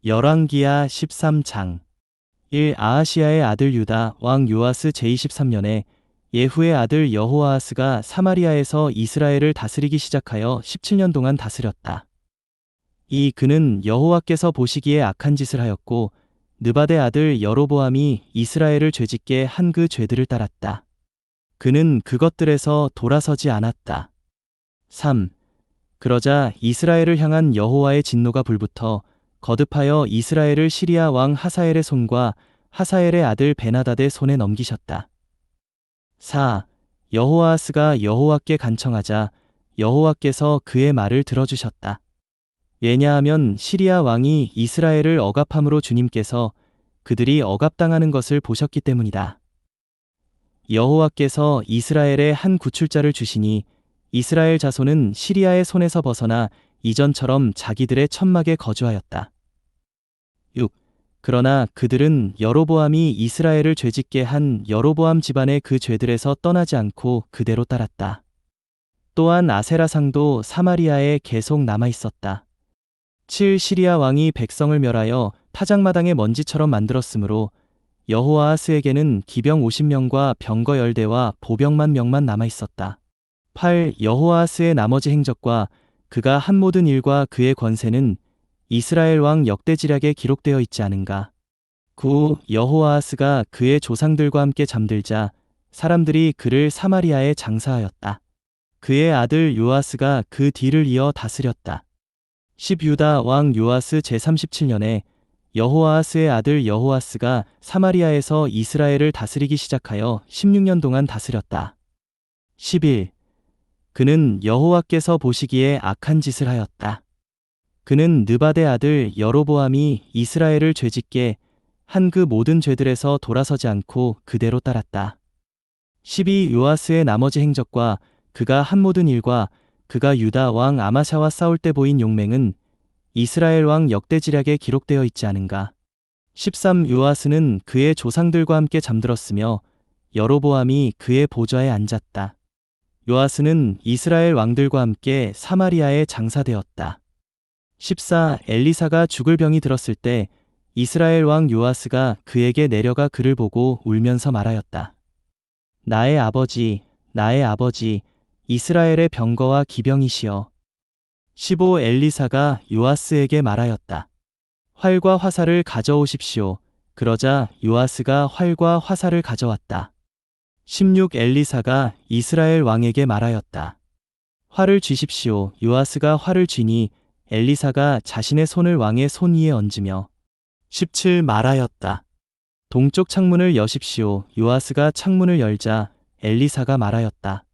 열왕기하 13장 1. 아하시야의 아들 유다 왕 요아스 제23년에 예후의 아들 여호아하스가 사마리아에서 이스라엘을 다스리기 시작하여 17년 동안 다스렸다. 2. 그는 여호와께서 보시기에 악한 짓을 하였고 느밧의 아들 여로보암이 이스라엘을 죄짓게 한 그 죄들을 따랐다. 그는 그것들에서 돌아서지 않았다. 3. 그러자 이스라엘을 향한 여호와의 진노가 불붙어 거듭하여 이스라엘을 시리아 왕 하사엘의 손과 하사엘의 아들 베나닷의 손에 넘기셨다. 4. 여호아하스가 여호와께 간청하자 여호와께서 그의 말을 들어주셨다. 왜냐하면 시리아 왕이 이스라엘을 억압함으로 주님께서 그들이 억압당하는 것을 보셨기 때문이다. 여호와께서 이스라엘에 한 구출자를 주시니 이스라엘 자손은 시리아의 손에서 벗어나 이전처럼 자기들의 천막에 거주하였다. 6. 그러나 그들은 여로보암이 이스라엘을 죄짓게 한 여로보암 집안의 그 죄들에서 떠나지 않고 그대로 따랐다. 또한 아세라상도 사마리아에 계속 남아있었다. 7. 시리아 왕이 백성을 멸하여 타작마당의 먼지처럼 만들었으므로 여호아하스에게는 기병 50명과 병거 10대와 보병만 명만 남아있었다. 8. 여호아하스의 나머지 행적과 그가 한 모든 일과 그의 권세는 이스라엘 왕 역대지략에 기록되어 있지 않은가. 9. 여호아하스가 그의 조상들과 함께 잠들자 사람들이 그를 사마리아에 장사하였다. 그의 아들 요아스가 그 뒤를 이어 다스렸다. 10. 유다 왕 요아스 제37년에 여호아하스의 아들 여호아스가 사마리아에서 이스라엘을 다스리기 시작하여 16년 동안 다스렸다. 11. 그는 여호와께서 보시기에 악한 짓을 하였다. 그는 느밧의 아들 여로보암이 이스라엘을 죄짓게 한 그 모든 죄들에서 돌아서지 않고 그대로 따랐다. 12. 요아스의 나머지 행적과 그가 한 모든 일과 그가 유다 왕 아마샤와 싸울 때 보인 용맹은 이스라엘 왕 역대지략에 기록되어 있지 않은가. 13. 요아스는 그의 조상들과 함께 잠들었으며 여로보암이 그의 보좌에 앉았다. 요아스는 이스라엘 왕들과 함께 사마리아에 장사되었다. 14. 엘리사가 죽을 병이 들었을 때 이스라엘 왕 요아스가 그에게 내려가 그를 보고 울면서 말하였다. 나의 아버지, 나의 아버지, 이스라엘의 병거와 기병이시여. 15. 엘리사가 요아스에게 말하였다. 활과 화살을 가져오십시오. 그러자 요아스가 활과 화살을 가져왔다. 16. 엘리사가 이스라엘 왕에게 말하였다. 활을 쥐십시오. 요아스가 활을 쥐니 엘리사가 자신의 손을 왕의 손 위에 얹으며 17. 말하였다. 동쪽 창문을 여십시오. 요아스가 창문을 열자 엘리사가 말하였다.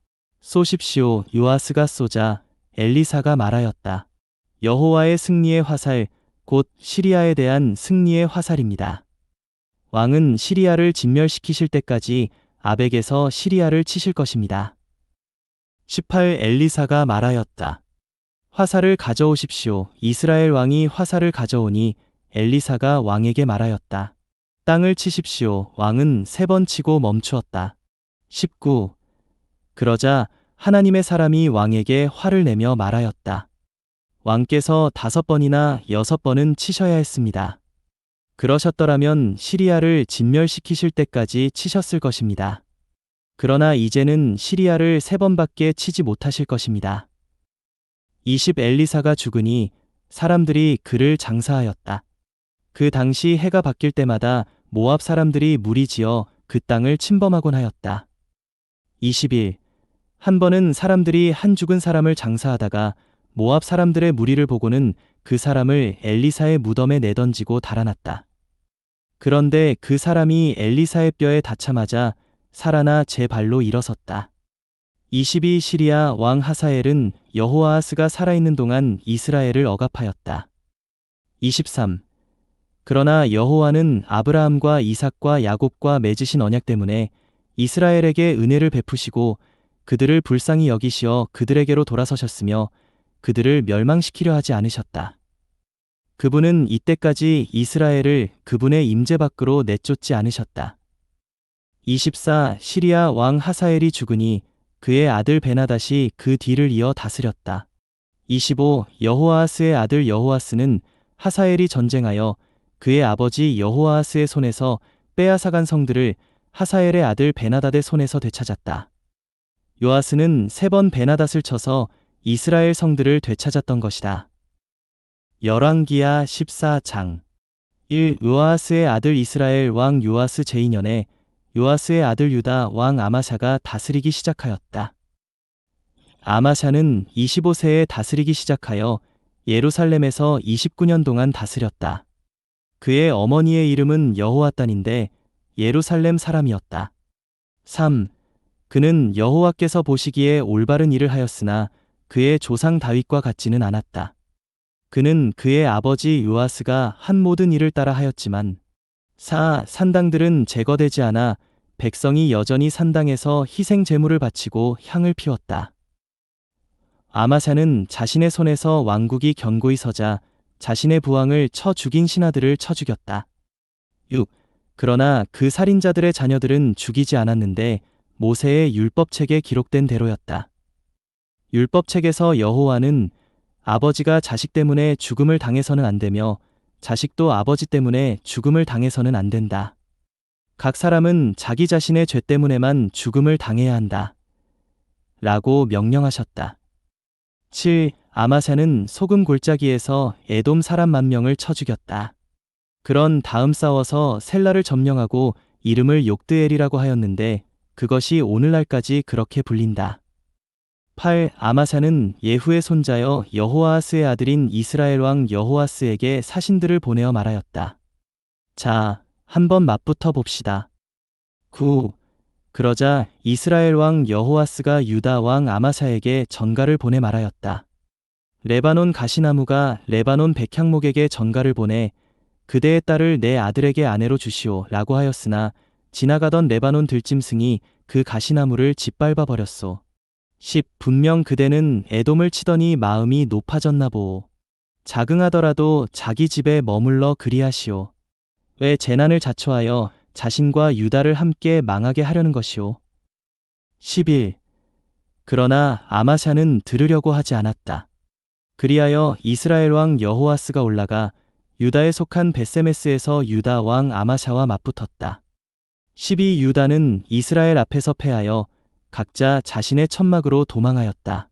쏘십시오. 요아스가 쏘자 엘리사가 말하였다. 여호와의 승리의 화살, 곧 시리아에 대한 승리의 화살입니다. 왕은 시리아를 진멸시키실 때까지 아벡에서 시리아를 치실 것입니다. 18. 엘리사가 말하였다. 화살을 가져오십시오. 이스라엘 왕이 화살을 가져오니 엘리사가 왕에게 말하였다. 땅을 치십시오. 왕은 3번 치고 멈추었다. 19. 그러자 하나님의 사람이 왕에게 화를 내며 말하였다. 왕께서 5번이나 6번은 치셔야 했습니다. 그러셨더라면 시리아를 진멸시키실 때까지 치셨을 것입니다. 그러나 이제는 시리아를 3번밖에 치지 못하실 것입니다. 20. 엘리사가 죽으니 사람들이 그를 장사하였다. 그 당시 해가 바뀔 때마다 모압 사람들이 무리지어 그 땅을 침범하곤 하였다. 21. 한 번은 사람들이 한 죽은 사람을 장사하다가 모압 사람들의 무리를 보고는 그 사람을 엘리사의 무덤에 내던지고 달아났다. 그런데 그 사람이 엘리사의 뼈에 닿자마자 살아나 제 발로 일어섰다. 22. 시리아 왕 하사엘은 여호아하스가 살아있는 동안 이스라엘을 억압하였다. 23. 그러나 여호와는 아브라함과 이삭과 야곱과 맺으신 언약 때문에 이스라엘에게 은혜를 베푸시고 그들을 불쌍히 여기시어 그들에게로 돌아서셨으며 그들을 멸망시키려 하지 않으셨다. 그분은 이때까지 이스라엘을 그분의 임재 밖으로 내쫓지 않으셨다. 24. 시리아 왕 하사엘이 죽으니 그의 아들 베나닷이 그 뒤를 이어 다스렸다. 25. 여호아하스의 아들 여호아스는 하사엘이 전쟁하여 그의 아버지 여호아하스의 손에서 빼앗아간 성들을 하사엘의 아들 베나닷의 손에서 되찾았다. 요아스는 3번 베나닷을 쳐서 이스라엘 성들을 되찾았던 것이다. 열왕기하 14장 1. 요아스의 아들 이스라엘 왕 요아스 제2년에 요아스의 아들 유다 왕 아마샤가 다스리기 시작하였다. 아마샤는 25세에 다스리기 시작하여 예루살렘에서 29년 동안 다스렸다. 그의 어머니의 이름은 여호아단인데 예루살렘 사람이었다. 3. 그는 여호와께서 보시기에 올바른 일을 하였으나 그의 조상 다윗과 같지는 않았다. 그는 그의 아버지 요아스가 한 모든 일을 따라 하였지만 4. 산당들은 제거되지 않아 백성이 여전히 산당에서 희생 제물을 바치고 향을 피웠다. 아마샤는 자신의 손에서 왕국이 견고히 서자 자신의 부왕을 쳐 죽인 신하들을 쳐 죽였다. 6. 그러나 그 살인자들의 자녀들은 죽이지 않았는데 모세의 율법책에 기록된 대로였다. 율법책에서 여호와는 아버지가 자식 때문에 죽음을 당해서는 안 되며 자식도 아버지 때문에 죽음을 당해서는 안 된다. 각 사람은 자기 자신의 죄 때문에만 죽음을 당해야 한다. 라고 명령하셨다. 7. 아마샤는 소금 골짜기에서 에돔 사람 10,000명을 쳐 죽였다. 그런 다음 싸워서 셀라를 점령하고 이름을 욕드엘이라고 하였는데 그것이 오늘날까지 그렇게 불린다. 8. 아마샤는 예후의 손자여 여호아하스의 아들인 이스라엘 왕 여호아스에게 사신들을 보내어 말하였다. 자, 한번 맞붙어 봅시다. 9. 그러자 이스라엘 왕 여호아스가 유다 왕 아마샤에게 전가를 보내 말하였다. 레바논 가시나무가 레바논 백향목에게 전가를 보내 그대의 딸을 내 아들에게 아내로 주시오 라고 하였으나 지나가던 레바논 들짐승이 그 가시나무를 짓밟아 버렸소. 10. 분명 그대는 에돔을 치더니 마음이 높아졌나 보오. 자긍하더라도 자기 집에 머물러 그리하시오. 왜 재난을 자초하여 자신과 유다를 함께 망하게 하려는 것이오. 11. 그러나 아마샤는 들으려고 하지 않았다. 그리하여 이스라엘 왕 여호아스가 올라가 유다에 속한 벳세메스에서 유다 왕 아마샤와 맞붙었다. 12. 유다는 이스라엘 앞에서 패하여 각자 자신의 천막으로 도망하였다.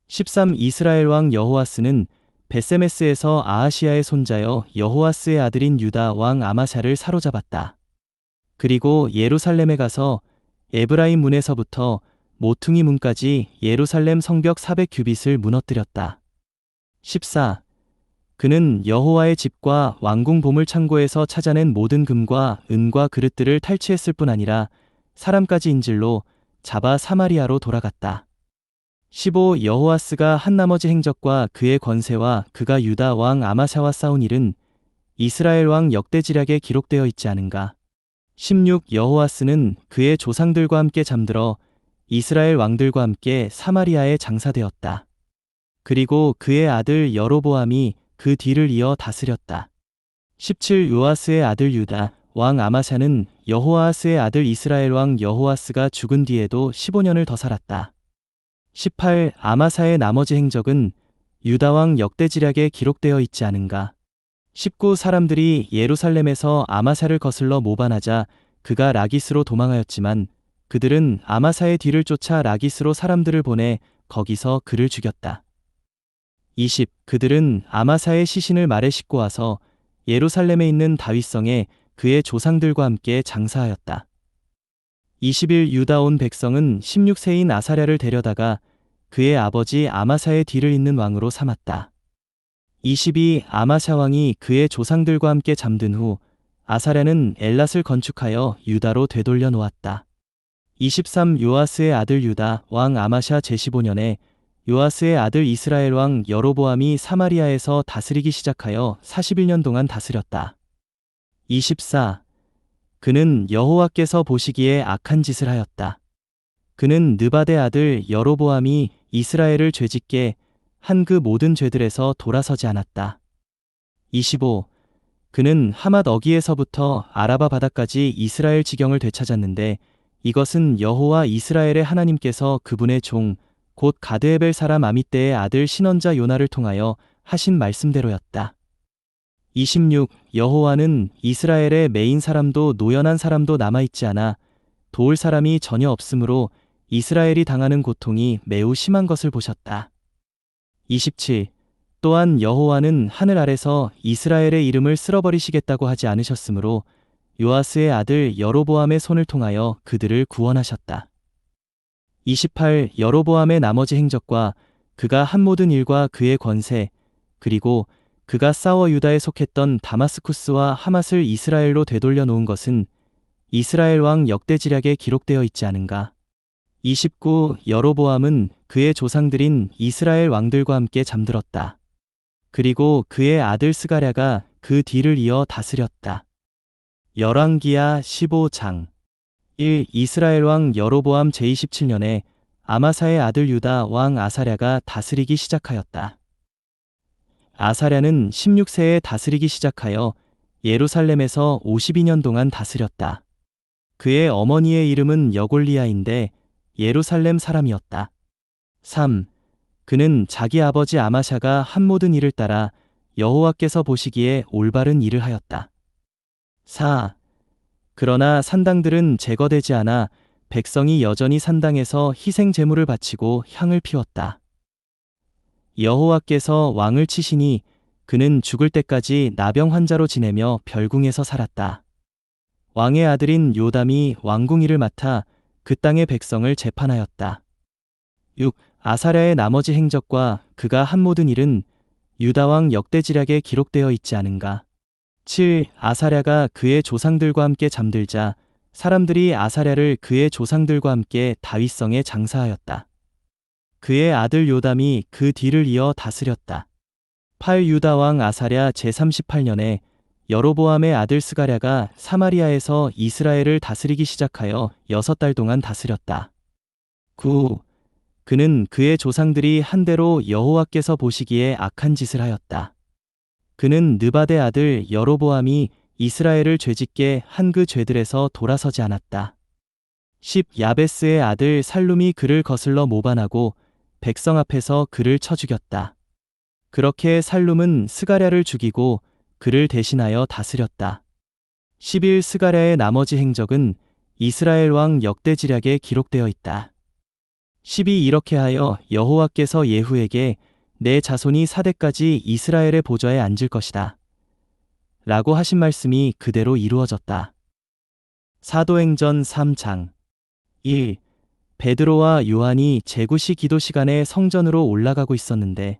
13. 이스라엘 왕 여호아스는 벳세메스에서 아하시야의 손자여 여호아스의 아들인 유다 왕 아마샤를 사로잡았다. 그리고 예루살렘에 가서 에브라임 문에서부터 모퉁이 문까지 예루살렘 성벽 400규빗을 무너뜨렸다. 14. 그는 여호와의 집과 왕궁 보물 창고에서 찾아낸 모든 금과 은과 그릇들을 탈취했을 뿐 아니라 사람까지 인질로 잡아 사마리아로 돌아갔다. 15. 여호아스가 한 나머지 행적과 그의 권세와 그가 유다 왕 아마샤와 싸운 일은 이스라엘 왕 역대지략에 기록되어 있지 않은가. 16. 여호아스는 그의 조상들과 함께 잠들어 이스라엘 왕들과 함께 사마리아에 장사되었다. 그리고 그의 아들 여로보암이 그 뒤를 이어 다스렸다. 17. 요아스의 아들 유다 왕 아마샤는 여호아스의 아들 이스라엘 왕 여호아스가 죽은 뒤에도 15년을 더 살았다. 18. 아마사의 나머지 행적은 유다 왕 역대지략에 기록되어 있지 않은가. 19. 사람들이 예루살렘에서 아마사를 거슬러 모반하자 그가 라기스로 도망하였지만 그들은 아마사의 뒤를 쫓아 라기스로 사람들을 보내 거기서 그를 죽였다. 20. 그들은 아마사의 시신을 말에 싣고 와서 예루살렘에 있는 다윗성에 그의 조상들과 함께 장사하였다. 21. 유다 온 백성은 16세인 아사랴를 데려다가 그의 아버지 아마사의 뒤를 잇는 왕으로 삼았다. 22. 아마샤 왕이 그의 조상들과 함께 잠든 후 아사랴는 엘랏을 건축하여 유다로 되돌려 놓았다. 23. 요아스의 아들 유다 왕 아마샤 제15년에 요아스의 아들 이스라엘 왕 여로보암이 사마리아에서 다스리기 시작하여 41년 동안 다스렸다. 24. 그는 여호와께서 보시기에 악한 짓을 하였다. 그는 느바데 아들 여로보암이 이스라엘을 죄짓게 한 그 모든 죄들에서 돌아서지 않았다. 25. 그는 하맛 어기에서부터 아라바 바다까지 이스라엘 지경을 되찾았는데 이것은 여호와 이스라엘의 하나님께서 그분의 종 곧 가드에벨 사람 아미떼의 아들 신원자 요나를 통하여 하신 말씀대로였다. 26. 여호와는 이스라엘의 메인 사람도 노연한 사람도 남아있지 않아 도울 사람이 전혀 없으므로 이스라엘이 당하는 고통이 매우 심한 것을 보셨다. 27. 또한 여호와는 하늘 아래서 이스라엘의 이름을 쓸어버리시겠다고 하지 않으셨으므로 요아스의 아들 여로보암의 손을 통하여 그들을 구원하셨다. 28. 여로보암의 나머지 행적과 그가 한 모든 일과 그의 권세, 그리고 그가 싸워 유다에 속했던 다마스쿠스와 하맛을 이스라엘로 되돌려 놓은 것은 이스라엘 왕 역대지략에 기록되어 있지 않은가. 29. 여로보암은 그의 조상들인 이스라엘 왕들과 함께 잠들었다. 그리고 그의 아들 스가랴가 그 뒤를 이어 다스렸다. 열왕기하 15장 1. 이스라엘 왕 여로보암 제27년에 아마사의 아들 유다 왕 아사랴가 다스리기 시작하였다. 아사랴는 16세에 다스리기 시작하여 예루살렘에서 52년 동안 다스렸다. 그의 어머니의 이름은 여골리아인데 예루살렘 사람이었다. 3. 그는 자기 아버지 아마샤가 한 모든 일을 따라 여호와께서 보시기에 올바른 일을 하였다. 4. 그러나 산당들은 제거되지 않아 백성이 여전히 산당에서 희생 제물을 바치고 향을 피웠다. 여호와께서 왕을 치시니 그는 죽을 때까지 나병 환자로 지내며 별궁에서 살았다. 왕의 아들인 요담이 왕궁 일을 맡아 그 땅의 백성을 재판하였다. 6. 아사랴의 나머지 행적과 그가 한 모든 일은 유다왕 역대지략에 기록되어 있지 않은가. 7. 아사랴가 그의 조상들과 함께 잠들자 사람들이 아사랴를 그의 조상들과 함께 다윗성에 장사하였다. 그의 아들 요담이 그 뒤를 이어 다스렸다. 8. 유다왕 아사랴 제38년에 여로보암의 아들 스가랴가 사마리아에서 이스라엘을 다스리기 시작하여 6달 동안 다스렸다. 9. 그는 그의 조상들이 한대로 여호와께서 보시기에 악한 짓을 하였다. 그는 느바데 아들 여로보암이 이스라엘을 죄짓게 한 그 죄들에서 돌아서지 않았다. 10. 야베스의 아들 살룸이 그를 거슬러 모반하고 백성 앞에서 그를 쳐 죽였다. 그렇게 살룸은 스가랴를 죽이고 그를 대신하여 다스렸다. 11. 스가랴의 나머지 행적은 이스라엘 왕 역대지략에 기록되어 있다. 12. 이렇게 하여 여호와께서 예후에게 내 자손이 사대까지 이스라엘의 보좌에 앉을 것이다 라고 하신 말씀이 그대로 이루어졌다. 사도행전 3장 1. 베드로와 요한이 제구시 기도 시간에 성전으로 올라가고 있었는데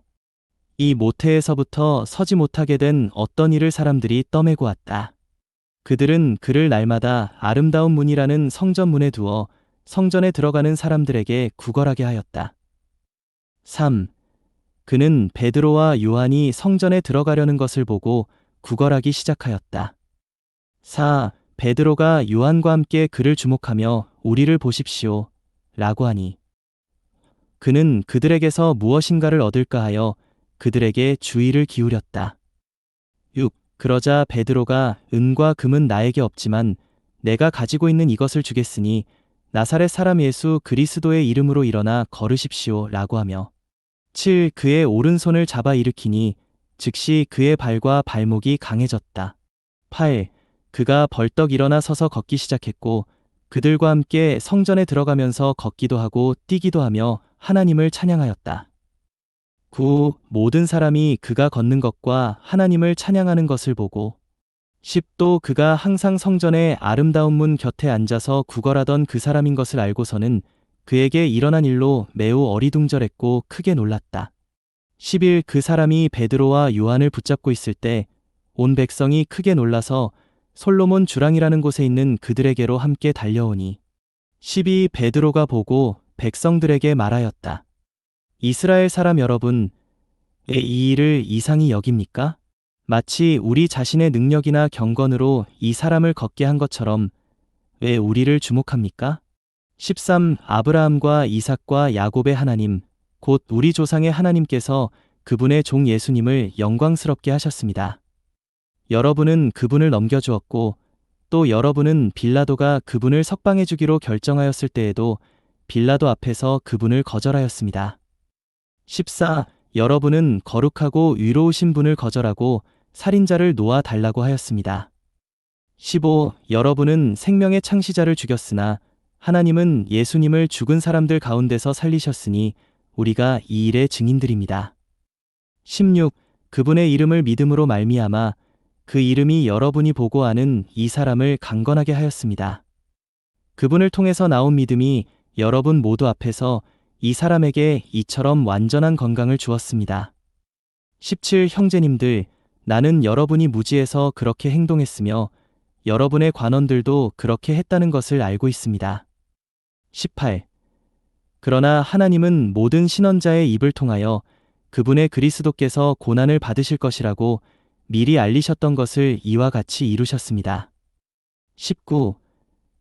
이 모태에서부터 서지 못하게 된 어떤 이를 사람들이 떠매고 왔다. 그들은 그를 날마다 아름다운 문이라는 성전 문에 두어 성전에 들어가는 사람들에게 구걸하게 하였다. 3. 그는 베드로와 요한이 성전에 들어가려는 것을 보고 구걸하기 시작하였다. 4. 베드로가 요한과 함께 그를 주목하며 우리를 보십시오 라고 하니 그는 그들에게서 무엇인가를 얻을까 하여 그들에게 주의를 기울였다. 6. 그러자 베드로가 은과 금은 나에게 없지만 내가 가지고 있는 이것을 주겠으니 나사렛 사람 예수 그리스도의 이름으로 일어나 걸으십시오 라고 하며 7. 그의 오른손을 잡아 일으키니 즉시 그의 발과 발목이 강해졌다. 8. 그가 벌떡 일어나 서서 걷기 시작했고 그들과 함께 성전에 들어가면서 걷기도 하고 뛰기도 하며 하나님을 찬양하였다. 9. 모든 사람이 그가 걷는 것과 하나님을 찬양하는 것을 보고 10. 또 그가 항상 성전의 아름다운 문 곁에 앉아서 구걸하던 그 사람인 것을 알고서는 그에게 일어난 일로 매우 어리둥절했고 크게 놀랐다. 11. 그 사람이 베드로와 요한을 붙잡고 있을 때 온 백성이 크게 놀라서 솔로몬 주랑이라는 곳에 있는 그들에게로 함께 달려오니 12. 베드로가 보고 백성들에게 말하였다. 이스라엘 사람 여러분, 이 일을 이상히 여깁니까? 마치 우리 자신의 능력이나 경건으로 이 사람을 걷게 한 것처럼 왜 우리를 주목합니까? 13. 아브라함과 이삭과 야곱의 하나님, 곧 우리 조상의 하나님께서 그분의 종 예수님을 영광스럽게 하셨습니다. 여러분은 그분을 넘겨주었고 또 여러분은 빌라도가 그분을 석방해 주기로 결정하였을 때에도 빌라도 앞에서 그분을 거절하였습니다. 14. 여러분은 거룩하고 위로우신 분을 거절하고 살인자를 놓아 달라고 하였습니다. 15. 여러분은 생명의 창시자를 죽였으나 하나님은 예수님을 죽은 사람들 가운데서 살리셨으니 우리가 이 일의 증인들입니다. 16. 그분의 이름을 믿음으로 말미암아 그 이름이 여러분이 보고 아는 이 사람을 강건하게 하였습니다. 그분을 통해서 나온 믿음이 여러분 모두 앞에서 이 사람에게 이처럼 완전한 건강을 주었습니다. 17. 형제님들, 나는 여러분이 무지해서 그렇게 행동했으며 여러분의 관원들도 그렇게 했다는 것을 알고 있습니다. 18. 그러나 하나님은 모든 신원자의 입을 통하여 그분의 그리스도께서 고난을 받으실 것이라고 미리 알리셨던 것을 이와 같이 이루셨습니다. 19.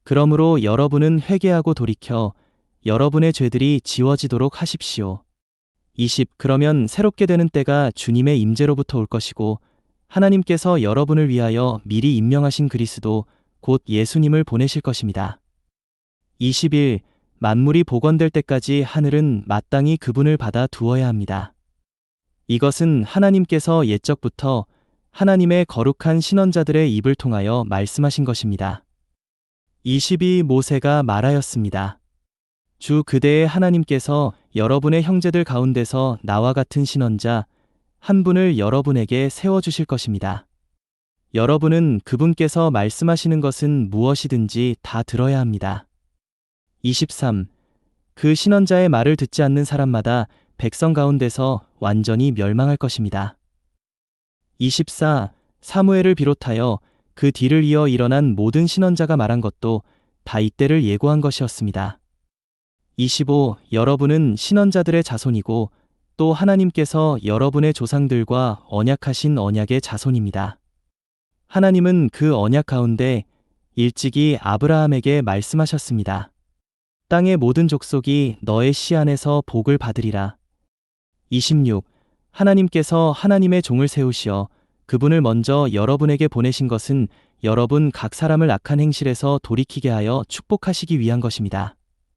그러므로 여러분은 회개하고 돌이켜 여러분의 죄들이 지워지도록 하십시오. 20. 그러면 새롭게 되는 때가 주님의 임재로부터 올 것이고 하나님께서 여러분을 위하여 미리 임명하신 그리스도 곧 예수님을 보내실 것입니다. 21. 만물이 복원될 때까지 하늘은 마땅히 그분을 받아 두어야 합니다. 이것은 하나님께서 옛적부터 하나님의 거룩한 신원자들의 입을 통하여 말씀하신 것입니다. 22. 모세가 말하였습니다. 주 그대의 하나님께서 여러분의 형제들 가운데서 나와 같은 신원자 한 분을 여러분에게 세워주실 것입니다. 여러분은 그분께서 말씀하시는 것은 무엇이든지 다 들어야 합니다. 23. 그 신원자의 말을 듣지 않는 사람마다 백성 가운데서 완전히 멸망할 것입니다. 24. 사무엘을 비롯하여 그 뒤를 이어 일어난 모든 신원자가 말한 것도 다 이때를 예고한 것이었습니다. 25. 여러분은 신원자들의 자손이고 또 하나님께서 여러분의 조상들과 언약하신 언약의 자손입니다. 하나님은 그 언약 가운데 일찍이 아브라함에게 말씀하셨습니다. 땅의 모든 족속이 너의 씨 안에서 복을 받으리라. 26. 하나님께서 하나님의 종을 세우시어 그분을 먼저 여러분에게 보내신 것은 여러분 각 사람을 악한 행실에서 돌이키게 하여 축복하시기 위한 것입니다.